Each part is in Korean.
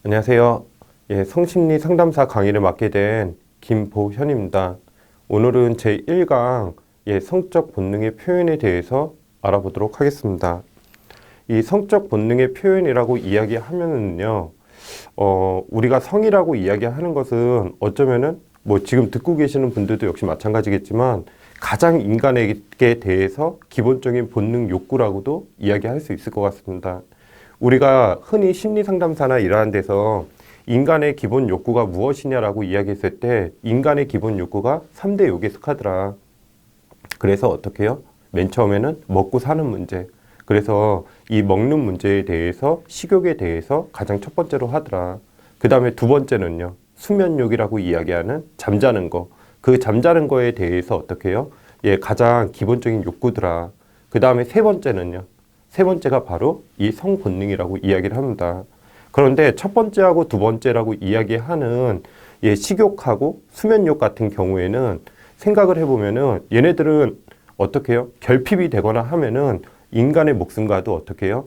안녕하세요. 성심리 상담사 강의를 맡게 된 김보현입니다. 오늘은 제1강 성적 본능의 표현에 대해서 알아보도록 하겠습니다. 이 성적 본능의 표현이라고 이야기하면은요, 우리가 성이라고 이야기하는 것은 어쩌면은 지금 듣고 계시는 분들도 역시 마찬가지겠지만 가장 인간에게 대해서 기본적인 본능 욕구라고도 이야기할 수 있을 것 같습니다. 우리가 흔히 심리 상담사나 이러한 데서 인간의 기본 욕구가 무엇이냐라고 이야기했을 때 인간의 기본 욕구가 3대 욕에 속하더라. 그래서 어떻게 해요? 맨 처음에는 먹고 사는 문제. 그래서 이 먹는 문제에 대해서 식욕에 대해서 가장 첫 번째로 하더라. 그 다음에 두 번째는요. 수면욕이라고 이야기하는 잠자는 거. 그 잠자는 거에 대해서 어떻게 해요? 가장 기본적인 욕구더라. 그 다음에 세 번째는요. 세 번째가 바로 이 성본능이라고 이야기를 합니다. 그런데 첫 번째하고 두 번째라고 이야기하는 식욕하고 수면욕 같은 경우에는 생각을 해보면은 얘네들은 어떻게 해요? 결핍이 되거나 하면은 인간의 목숨과도 어떻게 해요?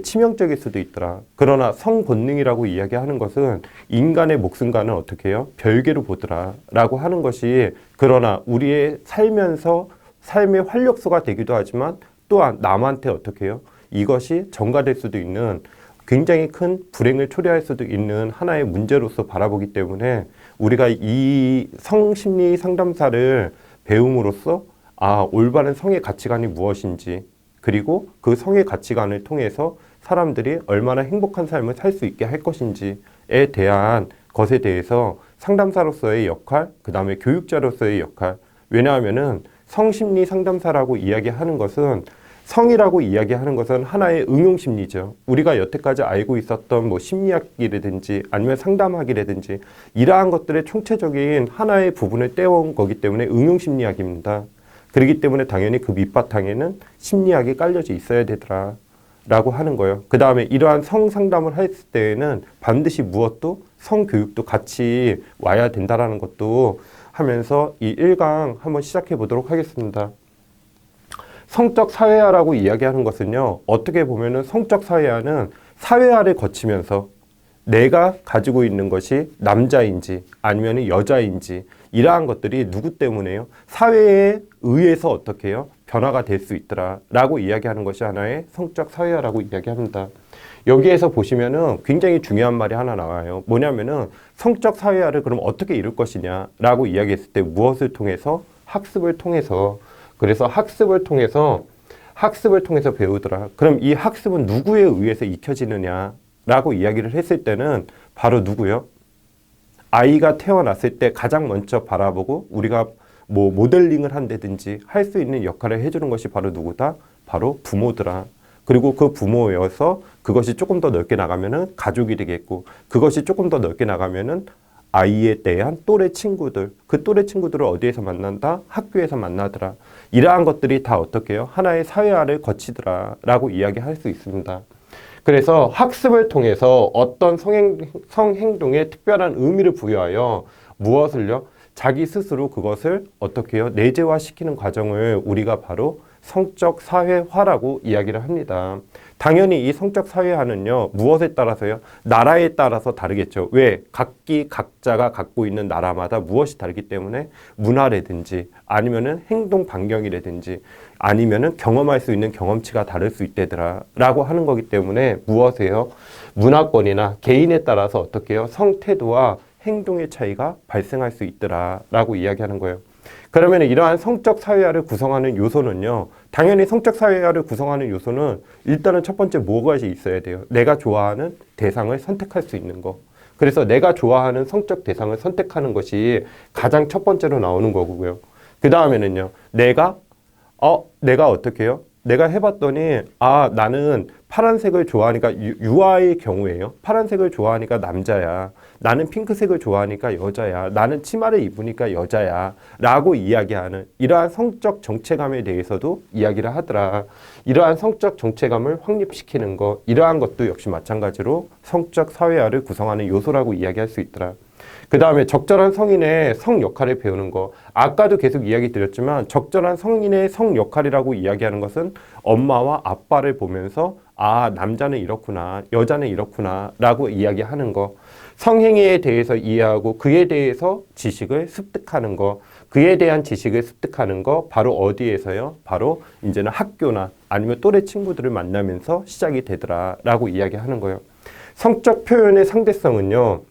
치명적일 수도 있더라. 그러나 성본능이라고 이야기하는 것은 인간의 목숨과는 어떻게 해요? 별개로 보더라. 라고 하는 것이 그러나 우리의 살면서 삶의 활력소가 되기도 하지만 또한 남한테 어떻게 해요? 이것이 전가될 수도 있는 굉장히 큰 불행을 초래할 수도 있는 하나의 문제로서 바라보기 때문에 우리가 이 성심리 상담사를 배움으로써 올바른 성의 가치관이 무엇인지 그리고 그 성의 가치관을 통해서 사람들이 얼마나 행복한 삶을 살 수 있게 할 것인지에 대한 것에 대해서 상담사로서의 역할, 그 다음에 교육자로서의 역할. 왜냐하면은 성심리 상담사라고 이야기하는 것은 성이라고 이야기하는 것은 하나의 응용심리죠. 우리가 여태까지 알고 있었던 심리학이라든지 아니면 상담학이라든지 이러한 것들의 총체적인 하나의 부분을 떼어온 거기 때문에 응용심리학입니다. 그렇기 때문에 당연히 그 밑바탕에는 심리학이 깔려져 있어야 되더라 라고 하는 거예요. 그 다음에 이러한 성상담을 했을 때에는 반드시 무엇도 성교육도 같이 와야 된다라는 것도 하면서 이 1강 한번 시작해 보도록 하겠습니다. 성적 사회화라고 이야기하는 것은요, 어떻게 보면은 성적 사회화는 사회화를 거치면서 내가 가지고 있는 것이 남자인지 아니면 여자인지 이러한 것들이 누구 때문에요? 사회에 의해서 어떻게 해요? 변화가 될 수 있더라 라고 이야기하는 것이 하나의 성적 사회화라고 이야기합니다. 여기에서 보시면은 굉장히 중요한 말이 하나 나와요. 뭐냐면은 성적 사회화를 그럼 어떻게 이룰 것이냐 라고 이야기했을 때 무엇을 통해서? 학습을 통해서. 그래서 학습을 통해서 배우더라. 그럼 이 학습은 누구에 의해서 익혀지느냐 라고 이야기를 했을 때는 바로 누구요? 아이가 태어났을 때 가장 먼저 바라보고 우리가 모델링을 한다든지 할 수 있는 역할을 해주는 것이 바로 누구다? 바로 부모더라. 그리고 그 부모여서 그것이 조금 더 넓게 나가면은 가족이 되겠고 그것이 조금 더 넓게 나가면은 아이에 대한 또래 친구들, 그 또래 친구들을 어디에서 만난다? 학교에서 만나더라. 이러한 것들이 다 어떻게 해요? 하나의 사회화를 거치더라 라고 이야기할 수 있습니다. 그래서 학습을 통해서 어떤 성행동에 특별한 의미를 부여하여 무엇을요? 자기 스스로 그것을 어떻게 해요? 내재화시키는 과정을 우리가 바로 성적 사회화라고 이야기를 합니다. 당연히 이 성적 사회화는요, 무엇에 따라서요? 나라에 따라서 다르겠죠. 왜? 각자가 갖고 있는 나라마다 무엇이 다르기 때문에 문화라든지 아니면은 행동 반경이라든지 아니면은 경험할 수 있는 경험치가 다를 수 있다더라 라고 하는 거기 때문에 무엇이에요? 문화권이나 개인에 따라서 어떻게 해요? 성태도와 행동의 차이가 발생할 수 있더라 라고 이야기하는 거예요. 그러면 이러한 성적 사회화를 구성하는 요소는요, 당연히 성적 사회화를 구성하는 요소는 일단은 첫 번째 무엇이 있어야 돼요? 내가 좋아하는 대상을 선택할 수 있는 거. 그래서 내가 좋아하는 성적 대상을 선택하는 것이 가장 첫 번째로 나오는 거고요. 그 다음에는요, 내가 어떻게 해요? 내가 해봤더니 나는 파란색을 좋아하니까 유아의 경우에요. 파란색을 좋아하니까 남자야. 나는 핑크색을 좋아하니까 여자야. 나는 치마를 입으니까 여자야. 라고 이야기하는 이러한 성적 정체감에 대해서도 이야기를 하더라. 이러한 성적 정체감을 확립시키는 것, 이러한 것도 역시 마찬가지로 성적 사회화를 구성하는 요소라고 이야기할 수 있더라. 그 다음에 적절한 성인의 성 역할을 배우는 거. 아까도 계속 이야기 드렸지만 적절한 성인의 성 역할이라고 이야기하는 것은 엄마와 아빠를 보면서 아, 남자는 이렇구나, 여자는 이렇구나 라고 이야기하는 거, 성행위에 대해서 이해하고 그에 대해서 지식을 습득하는 거, 그에 대한 지식을 습득하는 거 바로 어디에서요? 바로 이제는 학교나 아니면 또래 친구들을 만나면서 시작이 되더라 라고 이야기하는 거예요. 성적 표현의 상대성은요,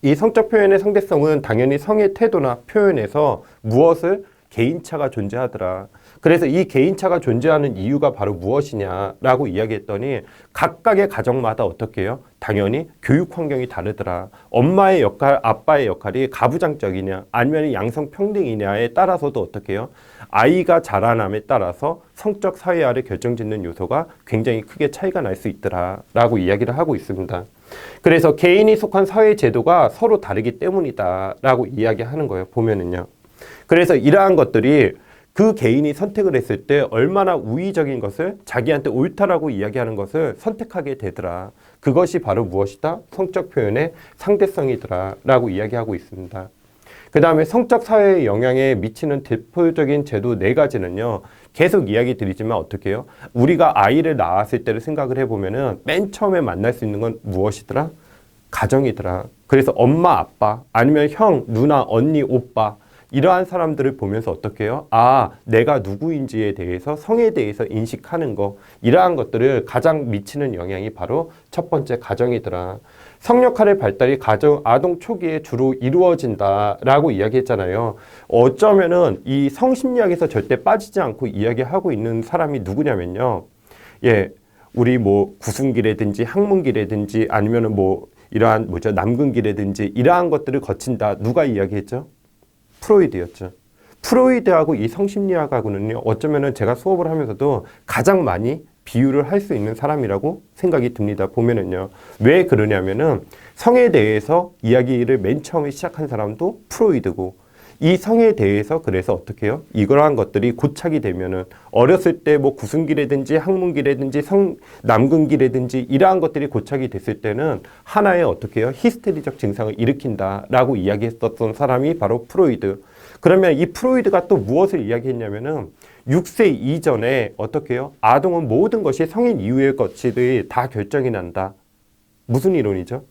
이 성적 표현의 상대성은 당연히 성의 태도나 표현에서 무엇을 개인차가 존재하더라. 그래서 이 개인차가 존재하는 이유가 바로 무엇이냐라고 이야기했더니 각각의 가정마다 어떻게 해요? 당연히 교육 환경이 다르더라. 엄마의 역할, 아빠의 역할이 가부장적이냐 아니면 양성평등이냐에 따라서도 어떻게 해요? 아이가 자라남에 따라서 성적 사회화를 결정짓는 요소가 굉장히 크게 차이가 날 수 있더라라고 이야기를 하고 있습니다. 그래서 개인이 속한 사회 제도가 서로 다르기 때문이다라고 이야기하는 거예요. 보면은요. 그래서 이러한 것들이 그 개인이 선택을 했을 때 얼마나 우위적인 것을 자기한테 옳다라고 이야기하는 것을 선택하게 되더라. 그것이 바로 무엇이다? 성적 표현의 상대성이더라 라고 이야기하고 있습니다. 그 다음에 성적 사회의 영향에 미치는 대표적인 제도 4가지는요. 계속 이야기 드리지만 어떻게 해요? 우리가 아이를 낳았을 때를 생각을 해보면은 맨 처음에 만날 수 있는 건 무엇이더라? 가정이더라. 그래서 엄마, 아빠, 아니면 형, 누나, 언니, 오빠 이러한 사람들을 보면서 어떻게 해요? 아, 내가 누구인지에 대해서 성에 대해서 인식하는 거 이러한 것들을 가장 미치는 영향이 바로 첫 번째 가정이더라. 성역할의 발달이 아동 초기에 주로 이루어진다라고 이야기했잖아요. 어쩌면은 이 성심리학에서 절대 빠지지 않고 이야기하고 있는 사람이 누구냐면요. 예, 우리 뭐 구순기라든지 학문기라든지 아니면은 뭐 이러한 남근기라든지 이러한 것들을 거친다. 누가 이야기했죠? 프로이드였죠. 프로이드하고 이 성심리학하고는요, 어쩌면은 제가 수업을 하면서도 가장 많이 비유를 할 수 있는 사람이라고 생각이 듭니다. 보면은요. 왜 그러냐면은 성에 대해서 이야기를 맨 처음에 시작한 사람도 프로이드고 이 성에 대해서 그래서 어떻게 해요? 이러한 것들이 고착이 되면은 어렸을 때 뭐 구순기라든지 학문기라든지 남근기라든지 이러한 것들이 고착이 됐을 때는 하나의 어떻게 해요? 히스테리적 증상을 일으킨다라고 이야기했었던 사람이 바로 프로이드. 그러면 이 프로이드가 또 무엇을 이야기했냐면은 6세 이전에 어떻게 해요? 아동은 모든 것이 성인 이후의 것들이 다 결정이 난다. 무슨 이론이죠?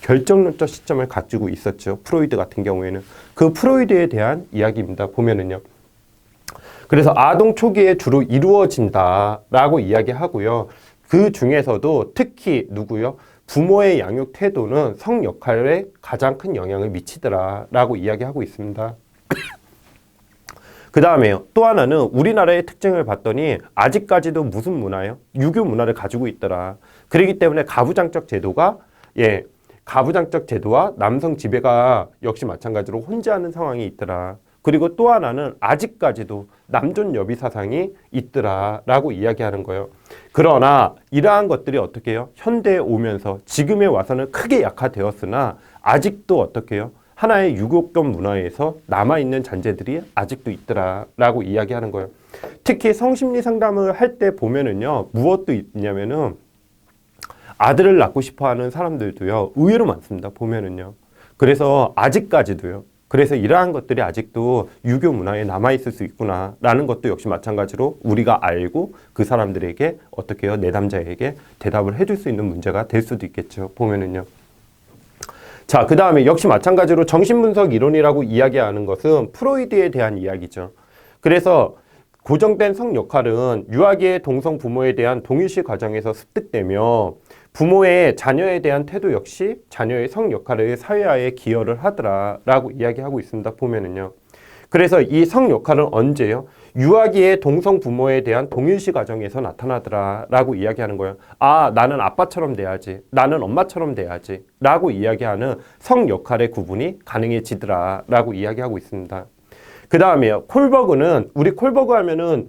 결정론적 시점을 가지고 있었죠. 프로이드 같은 경우에는. 그 프로이드에 대한 이야기입니다. 보면은요. 그래서 아동 초기에 주로 이루어진다라고 이야기하고요. 그 중에서도 특히 누구요? 부모의 양육 태도는 성 역할에 가장 큰 영향을 미치더라라고 이야기하고 있습니다. 그 다음에요. 또 하나는 우리나라의 특징을 봤더니 아직까지도 무슨 문화예요? 유교 문화를 가지고 있더라. 그렇기 때문에 가부장적 제도가 가부장적 제도와 남성 지배가 역시 마찬가지로 혼재하는 상황이 있더라. 그리고 또 하나는 아직까지도 남존 여비 사상이 있더라라고 이야기하는 거예요. 그러나 이러한 것들이 어떻게 해요? 현대에 오면서 지금에 와서는 크게 약화되었으나 아직도 어떻게 해요? 하나의 유교권 문화에서 남아있는 잔재들이 아직도 있더라라고 이야기하는 거예요. 특히 성심리 상담을 할 때 보면은요, 무엇도 있냐면은 아들을 낳고 싶어 하는 사람들도요, 의외로 많습니다. 보면은요. 그래서 아직까지도요. 그래서 이러한 것들이 아직도 유교 문화에 남아있을 수 있구나 라는 것도 역시 마찬가지로 우리가 알고 그 사람들에게 어떻게 해요? 내담자에게 대답을 해줄 수 있는 문제가 될 수도 있겠죠. 보면은요. 자, 그 다음에 역시 마찬가지로 정신분석 이론이라고 이야기하는 것은 프로이드에 대한 이야기죠. 그래서 고정된 성 역할은 유아기의 동성 부모에 대한 동일시 과정에서 습득되며 부모의 자녀에 대한 태도 역시 자녀의 성 역할의 사회화에 기여를 하더라라고 이야기하고 있습니다. 보면은요. 그래서 이 성 역할은 언제요? 유아기의 동성 부모에 대한 동일시 과정에서 나타나더라라고 이야기하는 거예요. 아, 나는 아빠처럼 돼야지. 나는 엄마처럼 돼야지. 라고 이야기하는 성 역할의 구분이 가능해지더라라고 이야기하고 있습니다. 그 다음에요. 콜버그는 우리 콜버그 하면은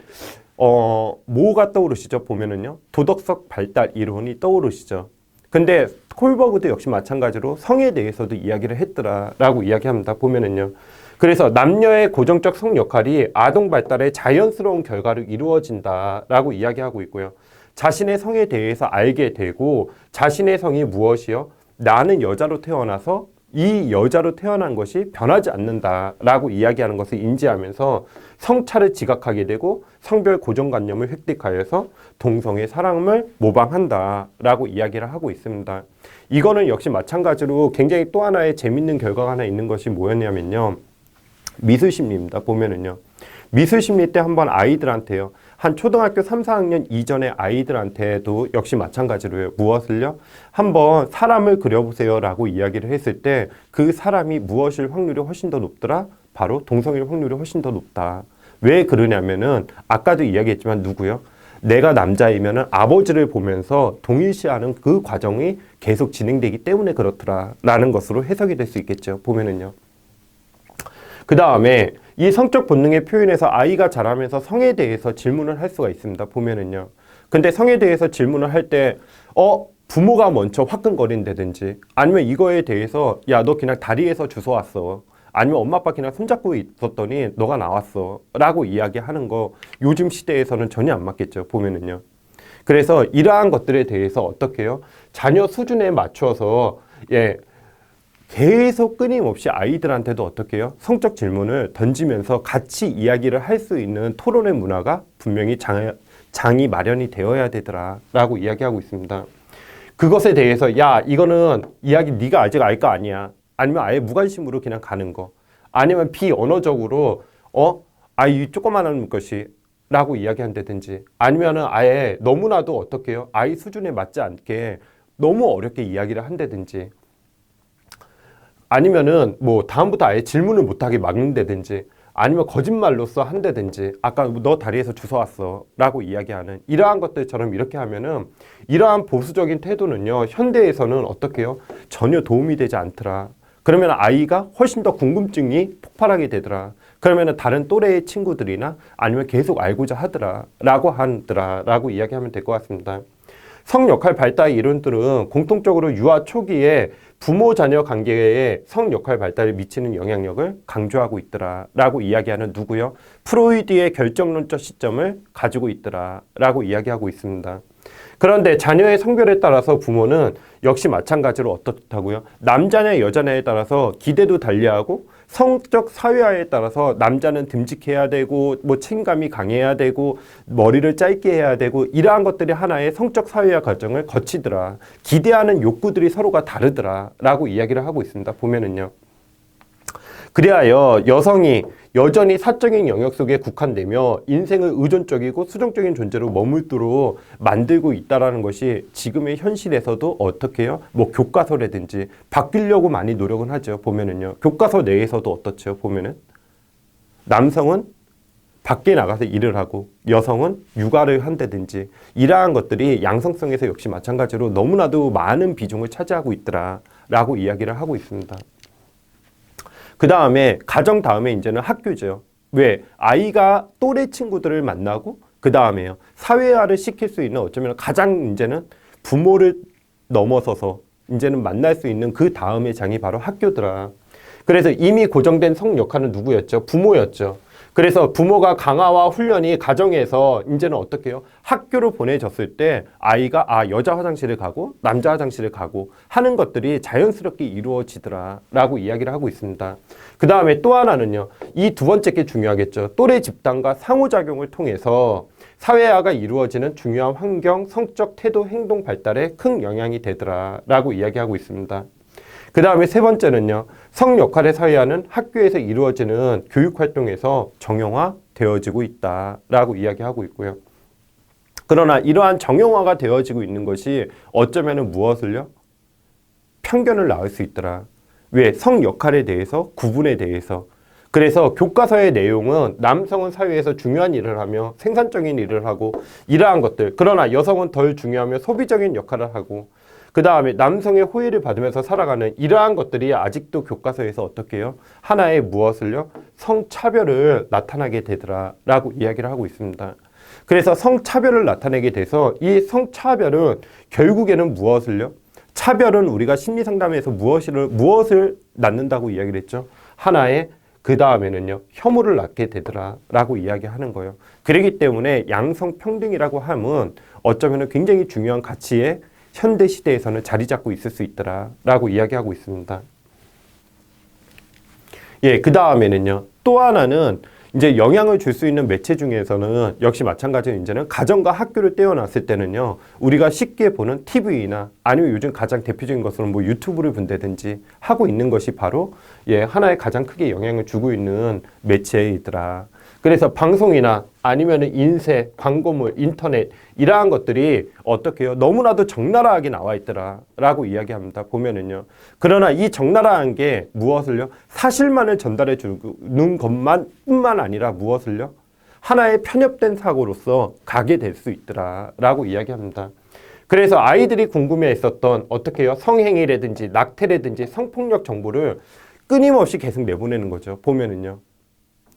뭐가 떠오르시죠? 보면은요. 도덕적 발달 이론이 떠오르시죠. 근데 콜버그도 역시 마찬가지로 성에 대해서도 이야기를 했더라라고 이야기합니다. 보면은요. 그래서 남녀의 고정적 성 역할이 아동 발달의 자연스러운 결과로 이루어진다라고 이야기하고 있고요. 자신의 성에 대해서 알게 되고 자신의 성이 무엇이요? 나는 여자로 태어나서 이 여자로 태어난 것이 변하지 않는다라고 이야기하는 것을 인지하면서 성차를 지각하게 되고 성별 고정관념을 획득하여서 동성의 사랑을 모방한다라고 이야기를 하고 있습니다. 이거는 역시 마찬가지로 굉장히 또 하나의 재밌는 결과가 하나 있는 것이 뭐였냐면요. 미술심리입니다. 보면은요. 미술심리 때 한번 아이들한테요. 한 초등학교 3, 4학년 이전의 아이들한테도 역시 마찬가지로요. 무엇을요? 한번 사람을 그려보세요 라고 이야기를 했을 때 그 사람이 무엇일 확률이 훨씬 더 높더라? 바로 동성일 확률이 훨씬 더 높다. 왜 그러냐면은 아까도 이야기했지만 누구요? 내가 남자이면은 아버지를 보면서 동일시하는 그 과정이 계속 진행되기 때문에 그렇더라 라는 것으로 해석이 될 수 있겠죠. 보면은요. 그 다음에 이 성적 본능의 표현에서 아이가 자라면서 성에 대해서 질문을 할 수가 있습니다. 보면은요. 근데 성에 대해서 질문을 할 때, 부모가 먼저 화끈거린다든지 아니면 이거에 대해서 야, 너 그냥 다리에서 주워왔어. 아니면 엄마 아빠 그냥 손잡고 있었더니 너가 나왔어. 라고 이야기하는 거 요즘 시대에서는 전혀 안 맞겠죠. 보면은요. 그래서 이러한 것들에 대해서 어떻게 해요? 자녀 수준에 맞춰서 계속 끊임없이 아이들한테도 어떻게 해요? 성적 질문을 던지면서 같이 이야기를 할 수 있는 토론의 문화가 분명히 장이 마련이 되어야 되더라 라고 이야기하고 있습니다. 그것에 대해서 야, 이거는 이야기 네가 아직 알 거 아니야. 아니면 아예 무관심으로 그냥 가는 거. 아니면 비언어적으로 이 조그만한 것이 라고 이야기한다든지 아니면은 아예 너무나도 어떻게 해요? 아이 수준에 맞지 않게 너무 어렵게 이야기를 한다든지 아니면은 뭐 다음부터 아예 질문을 못하게 막는다든지 아니면 거짓말로써 한다든지 아까 너 다리에서 주워왔어 라고 이야기하는 이러한 것들처럼 이렇게 하면은 이러한 보수적인 태도는요 현대에서는 어떻게 해요? 전혀 도움이 되지 않더라. 그러면 아이가 훨씬 더 궁금증이 폭발하게 되더라. 그러면은 다른 또래의 친구들이나 아니면 계속 알고자 하더라 라고 이야기하면 될 것 같습니다. 성역할 발달 이론들은 공통적으로 유아 초기에 부모 자녀 관계에 성역할 발달에 미치는 영향력을 강조하고 있더라 라고 이야기하는 누구요? 프로이드의 결정론적 시점을 가지고 있더라 라고 이야기하고 있습니다. 그런데 자녀의 성별에 따라서 부모는 역시 마찬가지로 어떻다고요? 남자냐 여자냐에 따라서 기대도 달리하고 성적 사회화에 따라서 남자는 듬직해야 되고 뭐 책임감이 강해야 되고 머리를 짧게 해야 되고 이러한 것들이 하나의 성적 사회화 과정을 거치더라. 기대하는 욕구들이 서로가 다르더라 라고 이야기를 하고 있습니다. 보면은요. 그리하여 여성이 여전히 사적인 영역 속에 국한되며 인생을 의존적이고 수동적인 존재로 머물도록 만들고 있다는 것이 지금의 현실에서도 어떻게 해요? 뭐 교과서라든지 바뀌려고 많이 노력은 하죠. 보면은요. 교과서 내에서도 어떻죠? 보면은 남성은 밖에 나가서 일을 하고 여성은 육아를 한다든지 이러한 것들이 양성성에서 역시 마찬가지로 너무나도 많은 비중을 차지하고 있더라 라고 이야기를 하고 있습니다. 그 다음에 가정 다음에 이제는 학교죠. 왜? 아이가 또래 친구들을 만나고 그 다음에요. 사회화를 시킬 수 있는 어쩌면 가장 이제는 부모를 넘어서서 이제는 만날 수 있는 그 다음의 장이 바로 학교더라. 그래서 이미 고정된 성 역할은 누구였죠? 부모였죠. 그래서 부모가 강화와 훈련이 가정에서 이제는 어떻게 해요? 학교로 보내졌을 때 아이가 여자 화장실을 가고 남자 화장실을 가고 하는 것들이 자연스럽게 이루어지더라 라고 이야기를 하고 있습니다. 그 다음에 또 하나는요. 이 두 번째 게 중요하겠죠. 또래 집단과 상호작용을 통해서 사회화가 이루어지는 중요한 환경, 성적 태도, 행동 발달에 큰 영향이 되더라 라고 이야기하고 있습니다. 그 다음에 세 번째는요. 성 역할의 사회화는 학교에서 이루어지는 교육활동에서 정형화 되어지고 있다라고 이야기하고 있고요. 그러나 이러한 정형화가 되어지고 있는 것이 어쩌면 무엇을요? 편견을 낳을 수 있더라. 왜? 성 역할에 대해서, 구분에 대해서. 그래서 교과서의 내용은 남성은 사회에서 중요한 일을 하며 생산적인 일을 하고 이러한 것들. 그러나 여성은 덜 중요하며 소비적인 역할을 하고 그 다음에 남성의 호의를 받으면서 살아가는 이러한 것들이 아직도 교과서에서 어떻게 해요? 하나의 무엇을요? 성차별을 나타나게 되더라 라고 이야기를 하고 있습니다. 그래서 성차별을 나타내게 돼서 이 성차별은 결국에는 무엇을요? 차별은 우리가 심리상담에서 무엇을 낳는다고 이야기를 했죠? 하나의 그 다음에는요, 혐오를 낳게 되더라 라고 이야기하는 거예요. 그렇기 때문에 양성평등이라고 함은 어쩌면 굉장히 중요한 가치에 현대 시대에서는 자리 잡고 있을 수 있더라 라고 이야기하고 있습니다. 예, 그 다음에는요. 또 하나는 이제 영향을 줄 수 있는 매체 중에서는 역시 마찬가지로 이제는 가정과 학교를 떼어놨을 때는요. 우리가 쉽게 보는 TV나 아니면 요즘 가장 대표적인 것으로 뭐 유튜브를 본다든지 하고 있는 것이 바로 예, 하나의 가장 크게 영향을 주고 있는 매체이더라. 그래서 방송이나 아니면은 인쇄, 광고물, 인터넷 이러한 것들이 어떻게 해요? 너무나도 적나라하게 나와 있더라 라고 이야기합니다. 보면은요. 그러나 이 적나라한 게 무엇을요? 사실만을 전달해 주는 것만 뿐만 아니라 무엇을요? 하나의 편협된 사고로서 가게 될 수 있더라 라고 이야기합니다. 그래서 아이들이 궁금해 했었던 어떻게 해요? 성행위라든지 낙태라든지 성폭력 정보를 끊임없이 계속 내보내는 거죠. 보면은요.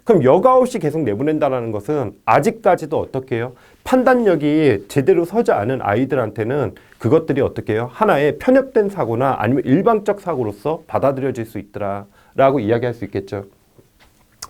그럼 여과 없이 계속 내보낸다는 것은 아직까지도 어떻게 해요? 판단력이 제대로 서지 않은 아이들한테는 그것들이 어떻게 해요? 하나의 편협된 사고나 아니면 일방적 사고로서 받아들여질 수 있더라 라고 이야기할 수 있겠죠.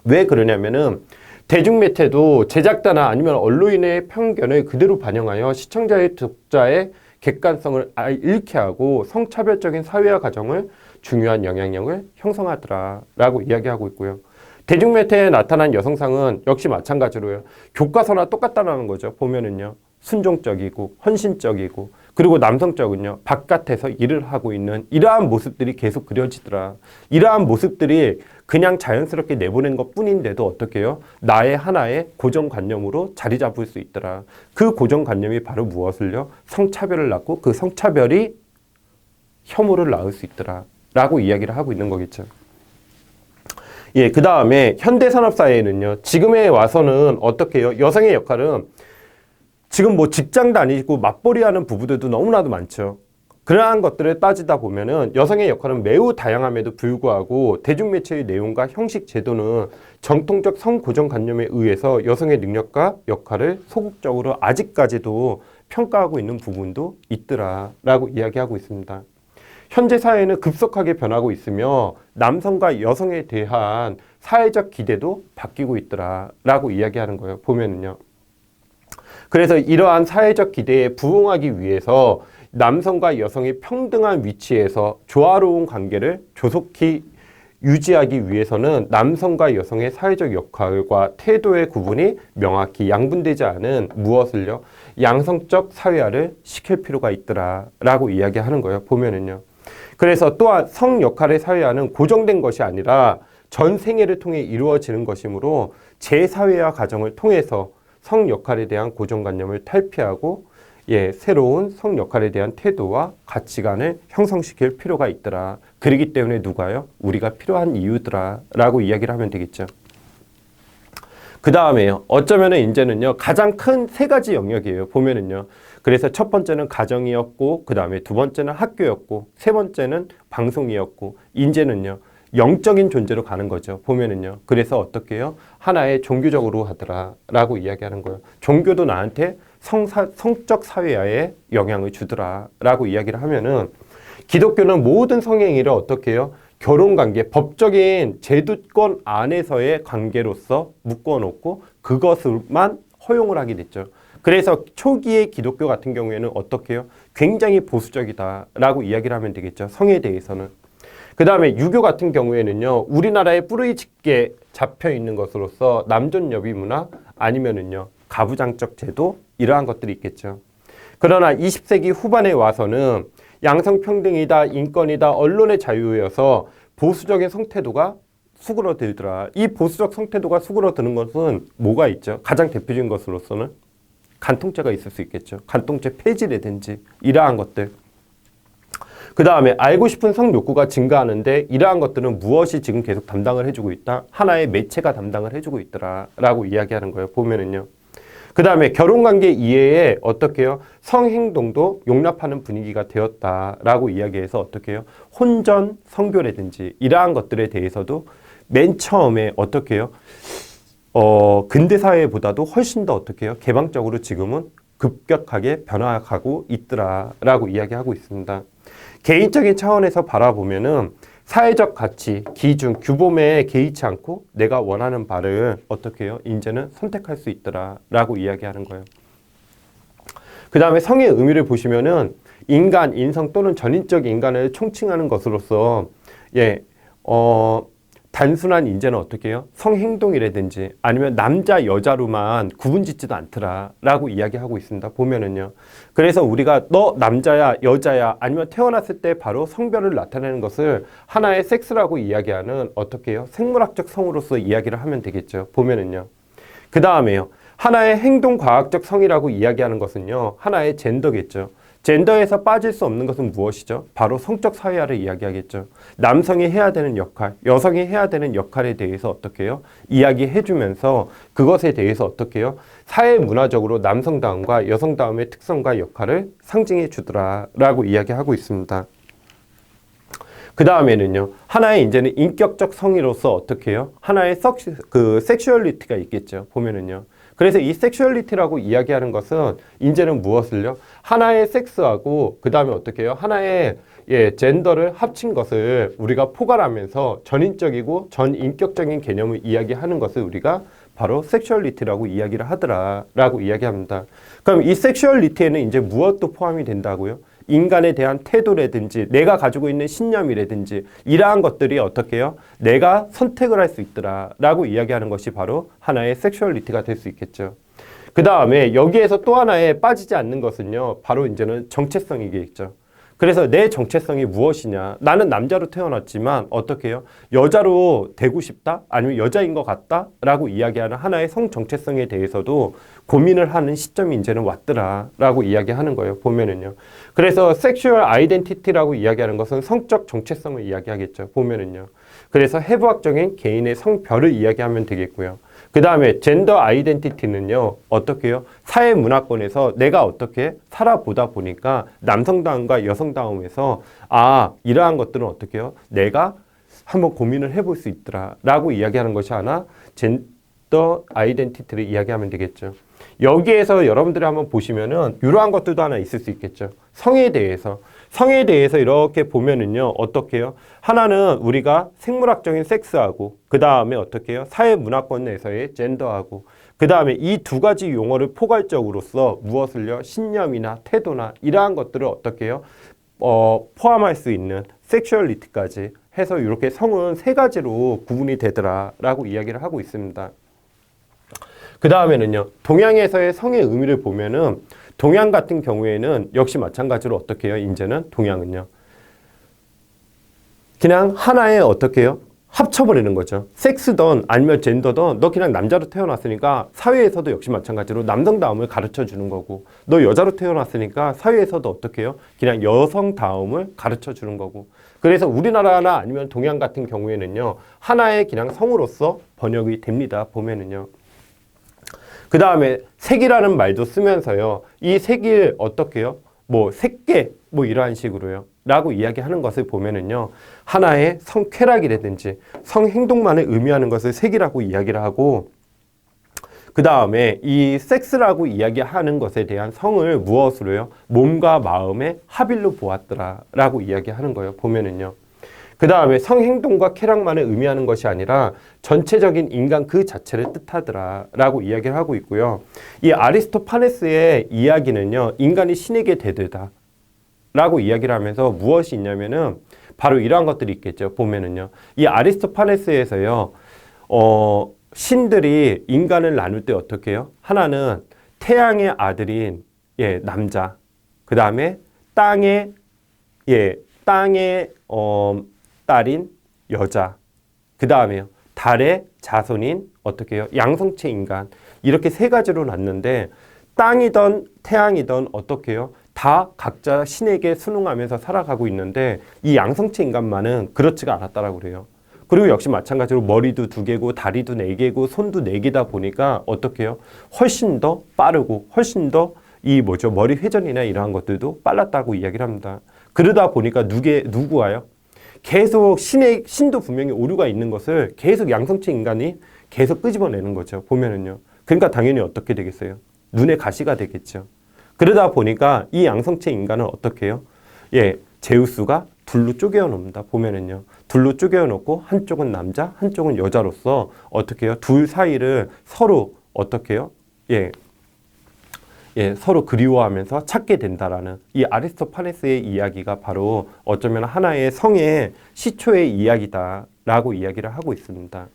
왜 그러냐면은 대중매체도 제작자나 아니면 언론인의 편견을 그대로 반영하여 시청자의 독자의 객관성을 잃게 하고 성차별적인 사회화 과정을 중요한 영향력을 형성하더라 라고 이야기하고 있고요. 대중매체에 나타난 여성상은 역시 마찬가지로요. 교과서나 똑같다라는 거죠. 보면은요. 순종적이고 헌신적이고 그리고 남성적은요. 바깥에서 일을 하고 있는 이러한 모습들이 계속 그려지더라. 이러한 모습들이 그냥 자연스럽게 내보낸 것 뿐인데도 어떻게 해요? 나의 하나의 고정관념으로 자리 잡을 수 있더라. 그 고정관념이 바로 무엇을요? 성차별을 낳고 그 성차별이 혐오를 낳을 수 있더라. 라고 이야기를 하고 있는 거겠죠. 예, 그 다음에 현대산업사회에는요, 지금에 와서는 어떻게 해요? 여성의 역할은 지금 뭐 직장 다니고 맞벌이 하는 부부들도 너무나도 많죠. 그러한 것들을 따지다 보면은 여성의 역할은 매우 다양함에도 불구하고 대중매체의 내용과 형식 제도는 정통적 성고정관념에 의해서 여성의 능력과 역할을 소극적으로 아직까지도 평가하고 있는 부분도 있더라라고 이야기하고 있습니다. 현재 사회는 급속하게 변하고 있으며 남성과 여성에 대한 사회적 기대도 바뀌고 있더라라고 이야기하는 거예요. 보면은요. 그래서 이러한 사회적 기대에 부응하기 위해서 남성과 여성이 평등한 위치에서 조화로운 관계를 조속히 유지하기 위해서는 남성과 여성의 사회적 역할과 태도의 구분이 명확히 양분되지 않은 무엇을요? 양성적 사회화를 시킬 필요가 있더라라고 이야기하는 거예요. 보면은요. 그래서 또한 성 역할의 사회화는 고정된 것이 아니라 전 생애를 통해 이루어지는 것이므로 재사회화 과정을 통해서 성 역할에 대한 고정관념을 탈피하고 새로운 성 역할에 대한 태도와 가치관을 형성시킬 필요가 있더라. 그렇기 때문에 누가요? 우리가 필요한 이유더라 라고 이야기를 하면 되겠죠. 그 다음에요. 어쩌면은 이제는요. 가장 큰 세 가지 영역이에요. 보면은요. 그래서 첫 번째는 가정이었고 그 다음에 두 번째는 학교였고 세 번째는 방송이었고 이제는요. 영적인 존재로 가는 거죠. 보면은요. 그래서 어떻게 해요? 하나의 종교적으로 하더라 라고 이야기하는 거예요. 종교도 나한테 성적 사회화에 영향을 주더라 라고 이야기를 하면은 기독교는 모든 성행위를 어떻게 해요? 결혼관계, 법적인 제도권 안에서의 관계로서 묶어놓고 그것을만 허용을 하게 됐죠. 그래서 초기의 기독교 같은 경우에는 어떻게 해요? 굉장히 보수적이다라고 이야기를 하면 되겠죠. 성에 대해서는. 그 다음에 유교 같은 경우에는요. 우리나라에 뿌리 짙게 잡혀 있는 것으로서 남존 여비 문화 아니면은요. 가부장적 제도 이러한 것들이 있겠죠. 그러나 20세기 후반에 와서는 양성평등이다, 인권이다, 언론의 자유여서 보수적인 성태도가 수그러들더라. 이 보수적 성태도가 수그러드는 것은 뭐가 있죠? 가장 대표적인 것으로서는 간통죄가 있을 수 있겠죠. 간통죄 폐지라든지 이러한 것들. 그 다음에 알고 싶은 성 욕구가 증가하는데 이러한 것들은 무엇이 지금 계속 담당을 해주고 있다? 하나의 매체가 담당을 해주고 있더라 라고 이야기하는 거예요. 보면은요. 그 다음에 결혼관계 이외에 어떻게 해요? 성행동도 용납하는 분위기가 되었다라고 이야기해서 어떻게 해요? 혼전, 성교라든지 이러한 것들에 대해서도 맨 처음에 어떻게 해요? 근대사회보다도 훨씬 더 어떻게 해요? 개방적으로 지금은 급격하게 변화가고 있더라라고 이야기하고 있습니다. 개인적인 차원에서 바라보면은 사회적 가치, 기준, 규범에 개의치 않고 내가 원하는 바를 어떻게 해요? 이제는 선택할 수 있더라라고 이야기하는 거예요. 그 다음에 성의 의미를 보시면은 인간, 인성 또는 전인적 인간을 총칭하는 것으로서 단순한 인재는 어떻게 해요? 성행동이라든지 아니면 남자 여자로만 구분짓지도 않더라 라고 이야기하고 있습니다. 보면은요. 그래서 우리가 너 남자야 여자야 아니면 태어났을 때 바로 성별을 나타내는 것을 하나의 섹스라고 이야기하는 어떻게 해요? 생물학적 성으로서 이야기를 하면 되겠죠. 보면은요. 그 다음에요. 하나의 행동과학적 성이라고 이야기하는 것은요. 하나의 젠더겠죠. 젠더에서 빠질 수 없는 것은 무엇이죠? 바로 성적 사회화를 이야기하겠죠. 남성이 해야 되는 역할, 여성이 해야 되는 역할에 대해서 어떻게 해요? 이야기해 주면서 그것에 대해서 어떻게 해요? 사회 문화적으로 남성다움과 여성다움의 특성과 역할을 상징해 주더라라고 이야기하고 있습니다. 그 다음에는요. 하나의 이제는 인격적 성의로서 어떻게 해요? 하나의 섹슈얼리티가 있겠죠. 보면은요. 그래서 이 섹슈얼리티라고 이야기하는 것은 이제는 무엇을요? 하나의 섹스하고 그 다음에 어떻게 해요? 하나의 젠더를 합친 것을 우리가 포괄하면서 전인적이고 전인격적인 개념을 이야기하는 것을 우리가 바로 섹슈얼리티라고 이야기를 하더라라고 이야기합니다. 그럼 이 섹슈얼리티에는 이제 무엇도 포함이 된다고요? 인간에 대한 태도라든지 내가 가지고 있는 신념이라든지 이러한 것들이 어떻게 해요? 내가 선택을 할 수 있더라 라고 이야기하는 것이 바로 하나의 섹슈얼리티가 될 수 있겠죠. 그 다음에 여기에서 또 하나에 빠지지 않는 것은요. 바로 이제는 정체성이겠죠. 그래서 내 정체성이 무엇이냐. 나는 남자로 태어났지만 어떻게 해요? 여자로 되고 싶다? 아니면 여자인 것 같다? 라고 이야기하는 하나의 성 정체성에 대해서도 고민을 하는 시점이 이제는 왔더라 라고 이야기하는 거예요. 보면은요. 그래서 섹슈얼 아이덴티티라고 이야기하는 것은 성적 정체성을 이야기하겠죠. 보면은요. 그래서 해부학적인 개인의 성별을 이야기하면 되겠고요. 그 다음에 젠더 아이덴티티는요. 어떻게 해요? 사회 문화권에서 내가 어떻게 살아보다 보니까 남성다움과 여성다움에서 이러한 것들은 어떻게 해요? 내가 한번 고민을 해볼 수 있더라 라고 이야기하는 것이 하나 젠더 아이덴티티를 이야기하면 되겠죠. 여기에서 여러분들이 한번 보시면은 이러한 것들도 하나 있을 수 있겠죠. 성에 대해서 이렇게 보면은요, 어떻게 해요? 하나는 우리가 생물학적인 섹스하고, 그 다음에 어떻게 해요? 사회문화권에서의 젠더하고, 그 다음에 이 두 가지 용어를 포괄적으로서 무엇을요? 신념이나 태도나 이러한 것들을 어떻게 해요? 포함할 수 있는 섹슈얼리티까지 해서 이렇게 성은 세 가지로 구분이 되더라라고 이야기를 하고 있습니다. 그 다음에는요, 동양에서의 성의 의미를 보면은 동양 같은 경우에는 역시 마찬가지로 어떻게 해요? 이제는 동양은요. 그냥 하나의 어떻게 해요? 합쳐버리는 거죠. 섹스든 아니면 젠더든 너 그냥 남자로 태어났으니까 사회에서도 역시 마찬가지로 남성다움을 가르쳐 주는 거고 너 여자로 태어났으니까 사회에서도 어떻게 해요? 그냥 여성다움을 가르쳐 주는 거고 그래서 우리나라나 아니면 동양 같은 경우에는요. 하나의 그냥 성으로서 번역이 됩니다. 보면은요. 그 다음에 색이라는 말도 쓰면서요. 이 색을 어떻게 해요? 뭐 색계 뭐 이러한 식으로요. 라고 이야기하는 것을 보면은요. 하나의 성쾌락이라든지 성행동만을 의미하는 것을 색이라고 이야기를 하고 그 다음에 이 섹스라고 이야기하는 것에 대한 성을 무엇으로요? 몸과 마음의 합일로 보았더라 라고 이야기하는 거예요. 보면은요. 그 다음에 성행동과 쾌락만을 의미하는 것이 아니라 전체적인 인간 그 자체를 뜻하더라 라고 이야기를 하고 있고요. 이 아리스토파네스의 이야기는요. 인간이 신에게 대들다 라고 이야기를 하면서 무엇이 있냐면은 바로 이러한 것들이 있겠죠. 보면은요. 이 아리스토파네스에서요. 신들이 인간을 나눌 때 어떻게 해요? 하나는 태양의 아들인 남자. 그 다음에 땅의 딸인 여자. 그 다음에요. 달의 자손인 어떻게 해요? 양성체 인간. 이렇게 세 가지로 났는데 땅이든 태양이든 어떻게 해요? 다 각자 신에게 순응하면서 살아가고 있는데 이 양성체 인간만은 그렇지가 않았다라고 그래요. 그리고 역시 마찬가지로 머리도 2개고 다리도 4개고 손도 4개다 보니까 어떻게 해요? 훨씬 더 빠르고 훨씬 더 머리 회전이나 이러한 것들도 빨랐다고 이야기를 합니다. 그러다 보니까 누구 와요? 계속 신도 분명히 오류가 있는 것을 계속 양성체 인간이 계속 끄집어내는 거죠. 보면은요. 그러니까 당연히 어떻게 되겠어요? 눈에 가시가 되겠죠. 그러다 보니까 이 양성체 인간은 어떻게 해요? 제우스가 둘로 쪼개어 놓습니다. 보면은요. 둘로 쪼개어 놓고 한쪽은 남자, 한쪽은 여자로서 어떻게 해요? 둘 사이를 서로 어떻게 해요? 서로 그리워하면서 찾게 된다라는 이 아리스토파네스의 이야기가 바로 어쩌면 하나의 성의 시초의 이야기다라고 이야기를 하고 있습니다.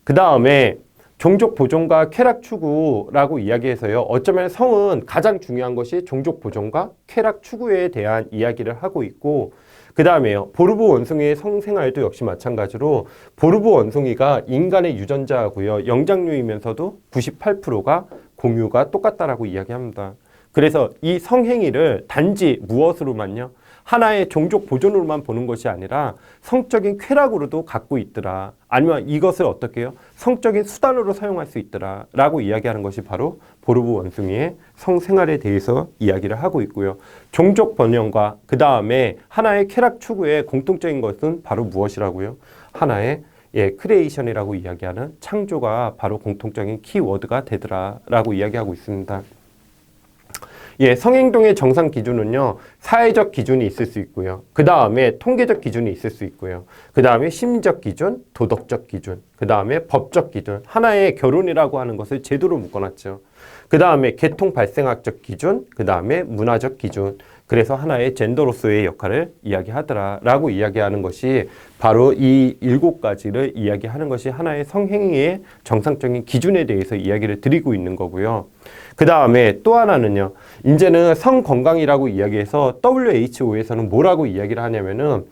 그 다음에 종족 보존과 쾌락 추구라고 이야기해서요. 어쩌면 성은 가장 중요한 것이 종족 보존과 쾌락 추구에 대한 이야기를 하고 있고, 그 다음에요. 보르부 원숭이의 성생활도 역시 마찬가지로 보르부 원숭이가 인간의 유전자고요. 영장류이면서도 98%가 공유가 똑같다라고 이야기합니다. 그래서 이 성행위를 단지 무엇으로만요? 하나의 종족 보존으로만 보는 것이 아니라 성적인 쾌락으로도 갖고 있더라. 아니면 이것을 어떻게 해요? 성적인 수단으로 사용할 수 있더라. 라고 이야기하는 것이 바로 보르부 원숭이의 성생활에 대해서 이야기를 하고 있고요. 종족 번영과 그 다음에 하나의 쾌락 추구의 공통적인 것은 바로 무엇이라고요? 하나의 크리에이션이라고 이야기하는 창조가 바로 공통적인 키워드가 되더라. 라고 이야기하고 있습니다. 성행동의 정상 기준은요, 사회적 기준이 있을 수 있고요. 그 다음에 통계적 기준이 있을 수 있고요. 그 다음에 심리적 기준, 도덕적 기준, 그 다음에 법적 기준. 하나의 결혼이라고 하는 것을 제도로 묶어놨죠. 그 다음에 계통 발생학적 기준, 그 다음에 문화적 기준. 그래서 하나의 젠더로서의 역할을 이야기하더라라고 이야기하는 것이 바로 이 7가지를 이야기하는 것이 하나의 성행위의 정상적인 기준에 대해서 이야기를 드리고 있는 거고요. 그 다음에 또 하나는요. 이제는 성건강이라고 이야기해서 WHO에서는 뭐라고 이야기를 하냐면은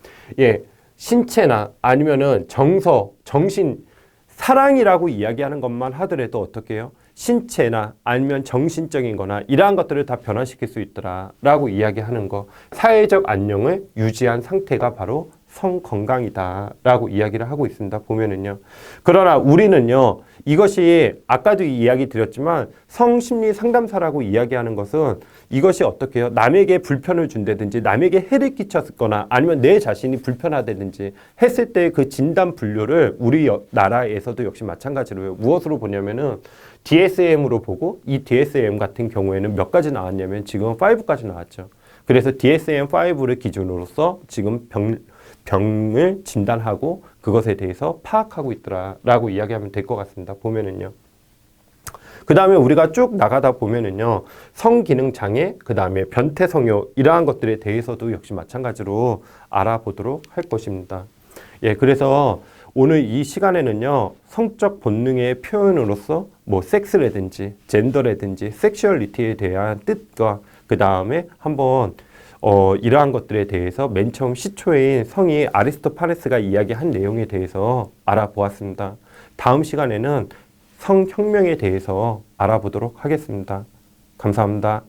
신체나 아니면은 정서, 정신, 사랑이라고 이야기하는 것만 하더라도 어떻게 해요? 신체나 아니면 정신적인 거나 이러한 것들을 다 변화시킬 수 있더라 라고 이야기하는 거, 사회적 안녕을 유지한 상태가 바로 성건강이다 라고 이야기를 하고 있습니다. 보면은요. 그러나 우리는요, 이것이 아까도 이야기 드렸지만 성심리 상담사라고 이야기하는 것은 이것이 어떻게 해요? 남에게 불편을 준다든지 남에게 해를 끼쳤거나 아니면 내 자신이 불편하다든지 했을 때 그 진단 분류를 우리 나라에서도 역시 마찬가지로 무엇으로 보냐면은 DSM으로 보고, 이 DSM 같은 경우에는 몇 가지 나왔냐면 지금 5까지 나왔죠. 그래서 DSM-5를 기준으로서 지금 병을 진단하고 그것에 대해서 파악하고 있더라라고 이야기하면 될 것 같습니다. 보면은요. 그 다음에 우리가 쭉 나가다 보면은요, 성기능 장애, 그 다음에 변태성욕 이러한 것들에 대해서도 역시 마찬가지로 알아보도록 할 것입니다. 그래서 오늘 이 시간에는요, 성적 본능의 표현으로서 섹스라든지 젠더라든지 섹슈얼리티에 대한 뜻과 그 다음에 한번 이러한 것들에 대해서 맨 처음 시초인 성이 아리스토파네스가 이야기한 내용에 대해서 알아보았습니다. 다음 시간에는 성혁명에 대해서 알아보도록 하겠습니다. 감사합니다.